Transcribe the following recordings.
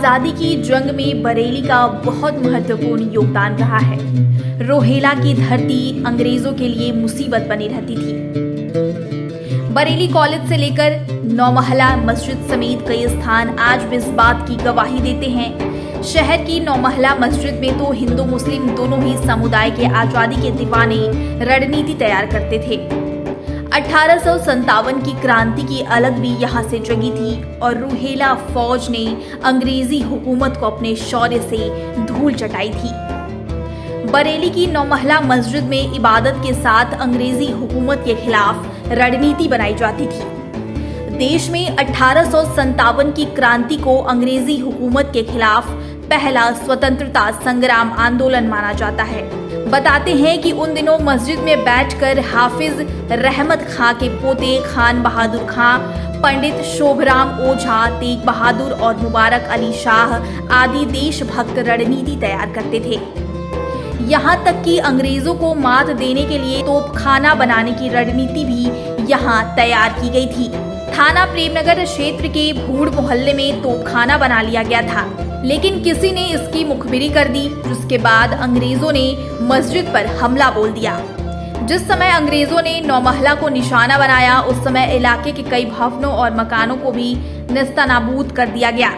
आजादी की जंग में बरेली का बहुत महत्वपूर्ण योगदान रहा है। रोहेला की धरती अंग्रेजों के लिए मुसीबत बनी रहती थी। बरेली कॉलेज से लेकर नौमहला मस्जिद समेत कई स्थान आज भी इस बात की गवाही देते हैं। शहर की नौमहला मस्जिद में तो हिंदू मुस्लिम दोनों ही समुदाय के आजादी के दीवाने रणनीति तैयार करते थे। 1857 की क्रांति की अलग भी यहाँ से जगी थी और रूहेला फौज ने अंग्रेजी हुकूमत को अपने शौर्य से धूल चटाई थी। बरेली की नौमहला मस्जिद में इबादत के साथ अंग्रेजी हुकूमत के खिलाफ रणनीति बनाई जाती थी। देश में 1857 की क्रांति को अंग्रेजी हुकूमत के खिलाफ पहला स्वतंत्रता संग्राम आंदोलन माना जाता है। बताते हैं कि उन दिनों मस्जिद में बैठकर हाफिज रहमत खां के पोते खान बहादुर खां, पंडित शोभराम ओझा, तेग बहादुर और मुबारक अली शाह आदि देशभक्त रणनीति तैयार करते थे। यहाँ तक कि अंग्रेजों को मात देने के लिए तोपखाना बनाने की रणनीति भी यहाँ तैयार की गई थी। थाना प्रेमनगर क्षेत्र के भूड़ मोहल्ले में तोपखाना बना लिया गया था, लेकिन किसी ने इसकी मुखबिरी कर दी, जिसके बाद अंग्रेजों ने मस्जिद पर हमला बोल दिया। जिस समय अंग्रेजों ने नौमहला को निशाना बनाया, उस समय इलाके के कई भवनों और मकानों को भी नेस्तनाबूद कर दिया गया।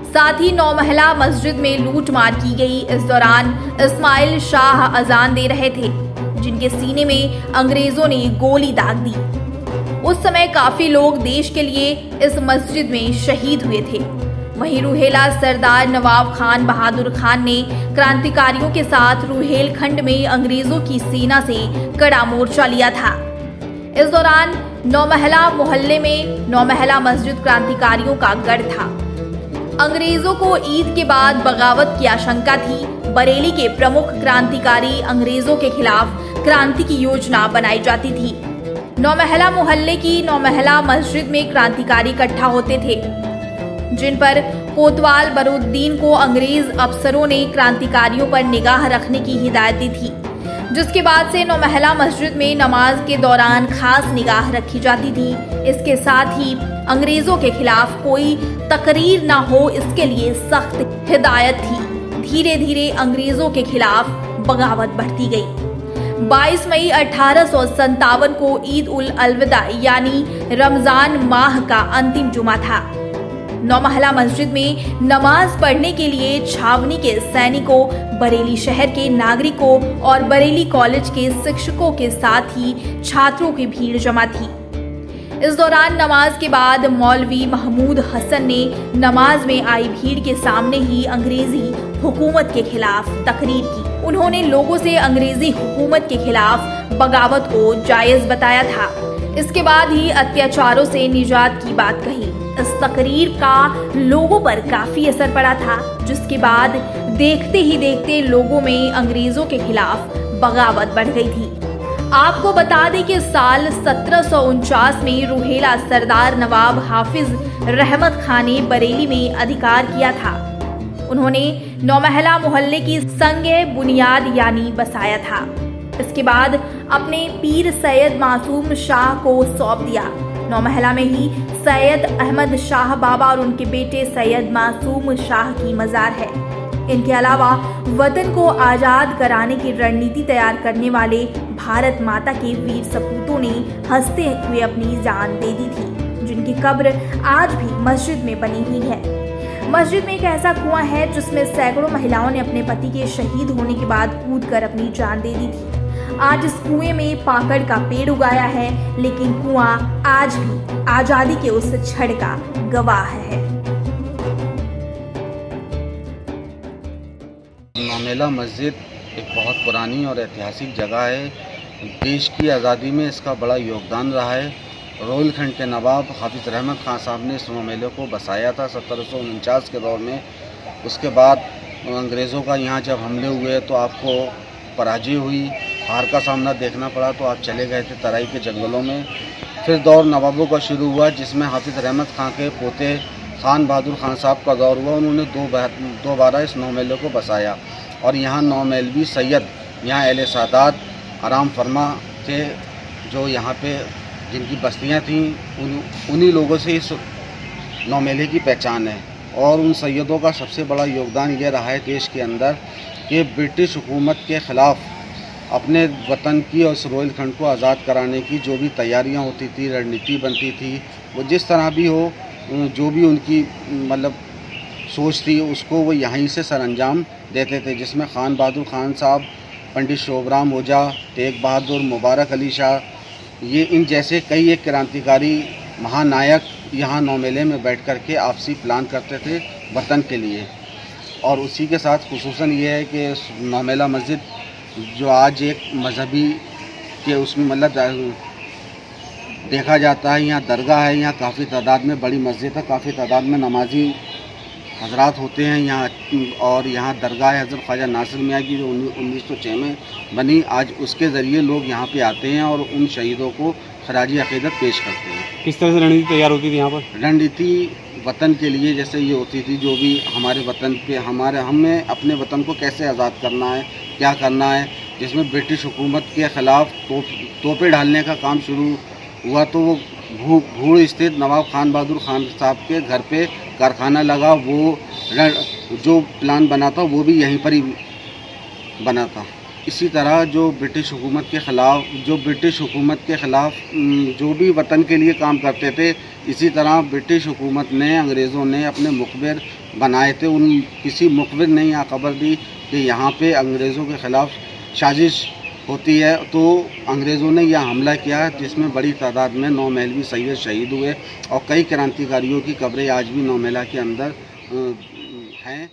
साथ ही नौमहला मस्जिद में लूटमार की गई। इस दौरान इस्माइल शाह अजान दे रहे थे, जिनके सीने में अंग्रेजों ने गोली दाग दी। उस समय काफी लोग देश के लिए इस मस्जिद में शहीद हुए थे। वहीं रूहेला सरदार नवाब खान बहादुर खान ने क्रांतिकारियों के साथ रूहेलखंड में अंग्रेजों की सेना से कड़ा मोर्चा लिया था। इस दौरान नौमहला मोहल्ले में नौमहला मस्जिद क्रांतिकारियों का गढ़ था। अंग्रेजों को ईद के बाद बगावत की आशंका थी। बरेली के प्रमुख क्रांतिकारी अंग्रेजों के खिलाफ क्रांति की योजना बनाई जाती थी। नौमहला मोहल्ले की नौमहला मस्जिद में क्रांतिकारी इकट्ठा होते थे, जिन पर कोतवाल बरूद्दीन को अंग्रेज अफसरों ने क्रांतिकारियों पर निगाह रखने की हिदायत दी थी, जिसके बाद से नौमहला मस्जिद में नमाज के दौरान खास निगाह रखी जाती थी। इसके साथ ही अंग्रेजों के खिलाफ कोई तकरीर न हो, इसके लिए सख्त हिदायत थी। धीरे धीरे अंग्रेजों के खिलाफ बगावत बढ़ती गई। 22 मई 1857 को ईद उल अलविदा यानी रमजान माह का अंतिम जुमा था। नौमहला मस्जिद में नमाज पढ़ने के लिए छावनी के सैनिकों, बरेली शहर के नागरिकों और बरेली कॉलेज के शिक्षकों के साथ ही छात्रों की भीड़ जमा थी। इस दौरान नमाज के बाद मौलवी महमूद हसन ने नमाज में आई भीड़ के सामने ही अंग्रेजी हुकूमत के खिलाफ तकरीर की। उन्होंने लोगों से अंग्रेजी हुकूमत के खिलाफ बगावत को जायज बताया था। इसके बाद ही अत्याचारों से निजात की बात कही। इस तकरीर का लोगों पर काफी असर पड़ा था, जिसके बाद देखते ही देखते लोगों में अंग्रेजों के खिलाफ बगावत बढ़ गई थी। आपको बता दें कि साल 1749 में रूहेला सरदार नवाब हाफिज रहमत खान ने बरेली में अधिकार किया था। उन्होंने नौमहला मोहल्ले की संगे बुनियाद यानी बसाया था। इसके बाद अपने पीर सैयद मासूम शाह को सौंप दिया। नौमहला में ही सैयद अहमद शाह बाबा और उनके बेटे सैयद मासूम शाह की मजार है। इनके अलावा वतन को आजाद कराने की रणनीति तैयार करने वाले भारत माता के वीर सपूतों ने हंसते हुए अपनी जान दे दी थी, जिनकी कब्र आज भी मस्जिद में बनी हुई है। मस्जिद में एक ऐसा कुआं है जिसमें सैकड़ों महिलाओं ने अपने पति के शहीद होने के बाद कूदकर अपनी जान दे दी थी। आज इस कुएं में पाकड़ का पेड़ उगाया है, लेकिन कुआं आज भी आजादी के उस क्षण का गवाह है। नौमहला मस्जिद एक बहुत पुरानी और ऐतिहासिक जगह है। देश की आज़ादी में इसका बड़ा योगदान रहा है। रोहिलखंड के नवाब हाफिज रहमत खान साहब ने इस नौमहले को बसाया था 1749 के दौर में। उसके बाद अंग्रेज़ों का यहाँ जब हमले हुए तो आपको पराजय हुई, हार का सामना देखना पड़ा, तो आप चले गए थे तराई के जंगलों में। फिर दौर नवाबों का शुरू हुआ, जिसमें हाफिज रहमत खान के पोते खान बहादुर खान साहब का दौर हुआ। उन्होंने दोबारा इस नौमहले को बसाया और यहाँ नौमहलवी सैयद, यहाँ अहले सादात आराम फरमा थे, जो यहाँ पे जिनकी बस्तियाँ थीं, उन्हीं लोगों से इस नौमहले की पहचान है। और उन सैयदों का सबसे बड़ा योगदान ये रहा है देश के अंदर कि ब्रिटिश हुकूमत के ख़िलाफ़ अपने वतन की और इस रोहिलखंड को आज़ाद कराने की जो भी तैयारियां होती थी, रणनीति बनती थी, वो जिस तरह भी हो, जो भी उनकी मतलब सोच थी उसको वो यहीं से सरअंजाम देते थे, जिसमें खान बहादुर खान साहब, पंडित शोभराम ओझा, तेग बहादुर, मुबारक अली शाह, ये इन जैसे कई एक क्रांतिकारी महानायक यहाँ नौमेले में बैठ कर के आपसी प्लान करते थे वतन के लिए। और उसी के साथ खुसूसन ये है कि नौमेला मस्जिद जो आज एक मजहबी के उसमें मतलब देखा जाता है, यहाँ दरगाह है, यहाँ काफ़ी तादाद में बड़ी मस्जिद है, काफ़ी तादाद में नमाजी हजरात होते हैं यहाँ। और यहाँ दरगाह है हज़रत ख्वाजा नासिर मियाँ की जो 1906 में बनी, आज उसके ज़रिए लोग यहाँ पे आते हैं और उन शहीदों को खराजी अक़ीदत पेश करते हैं। किस तरह से रणनीति तैयार होती थी यहाँ पर? रणनीति वतन के लिए जैसे ये होती थी, जो भी हमारे वतन पे हमें अपने वतन को कैसे आज़ाद करना है, क्या करना है, जिसमें ब्रिटिश हुकूमत के ख़िलाफ़ तोपें डालने का काम शुरू हुआ। तो वो भूड़ स्थित नवाब खान बहादुर खान साहब के घर पे कारखाना लगा, वो जो प्लान बना था वो भी यहीं पर ही बना था। इसी तरह जो ब्रिटिश हुकूमत के ख़िलाफ़ जो भी वतन के लिए काम करते थे, इसी तरह ब्रिटिश हुकूमत ने, अंग्रेज़ों ने अपने मुखबिर बनाए थे। उन किसी मुखबिर ने यहाँ खबर दी कि यहाँ पे अंग्रेज़ों के ख़िलाफ़ साजिश होती है, तो अंग्रेज़ों ने यह हमला किया, जिसमें बड़ी तादाद में नौमेलवी सैयद शहीद हुए और कई क्रांतिकारियों की कब्रें आज भी नौमेला के अंदर हैं।